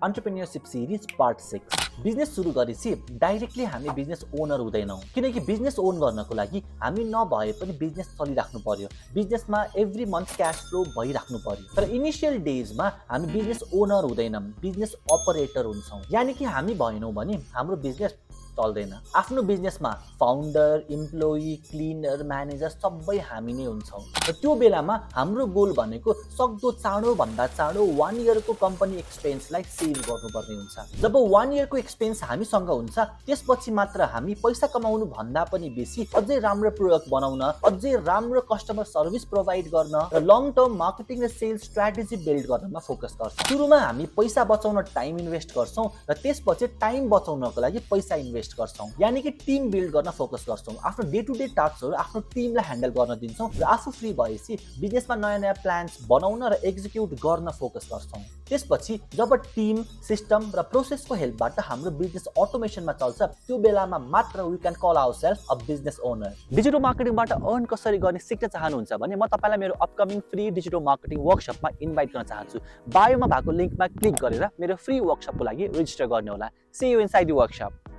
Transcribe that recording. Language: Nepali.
Entrepreneurship Series Part 6 बिजनेस सुरु गरेपछि डाइरेक्टली हामी बिजनेस ओनर हुँदैनौं किनकि बिजनेस ओन गर्नको लागि हामी नभए पनि बिजनेस चलिराख्नु पर्यो बिजनेसमा एभ्री मन्थ क्याश फ्लो भइराख्नु पर्यो तर इनिशियल डेजमा हामी बिजनेस ओनर हुँदैनौं बिजनेस अपरेटर हुन्छौं यानी कि हामी भएनौं भने हाम्रो बिजनेस चल्दैन आफ्नो बिजनेसमा फाउन्डर इम्प्लोइ क्लिनर म्यानेजर सबै हामी नै हुन्छौं र त्यो बेलामा हाम्रो गोल भनेको सक्दो चाँडो भन्दा चाँडो 1 इयरको कम्पनी एक्सपेन्सलाई सेभ गर्नुपर्ने हुन्छ जब 1 इयरको एक्सपेन्स हामीसँग हुन्छ त्यसपछि मात्र हामी पैसा कमाउनु भन्दा पनि बेसी अझै राम्रो प्रोडक्ट बनाउन अझै राम्रो कस्टमर सर्भिस प्रोवाइड गर्न र लङ टर्म मार्केटिङ र सेल्स स्ट्र्याटेजी बिल्ड गर्नमा फोकस गर्छौं सुरुमा हामी पैसा बचाउन टाइम इन्भेस्ट गर्छौं र त्यसपछि टाइम बचाउनको लागि पैसा इन्भेस्ट गर्छौं यानी कि टिम बिल्ड गर्न फोकस गर्छौं आफ्नो डे टु डे टास्कहरु आफ्नो टिमलाई ह्यान्डल गर्न दिन्छौं र आफू फ्री भएपछि बिजनेसमा नयाँ प्लान्स बनाउन र एक्जिक्युट गर्न फोकस गर्छौं त्यसपछि जब टिम सिस्टम र प्रोसेसको हेल्पबाट हाम्रो बिजनेस अटोमेसनमा चल्छ त्यो बेलामा मात्र we can call ourself a business owner digital मार्केटिङबाट अर्न कसरी गर्ने सिक्न चाहनुहुन्छ भने म तपाईलाई मेरो अपकमिङ फ्री डिजिटल मार्केटिङ वर्कशपमा इन्भाइट गर्न चाहन्छु बायोमा भएको लिंकमा क्लिक गरेर मेरो फ्री वर्कशपको लागि रेजिस्टर गर्नु होला see you inside the workshop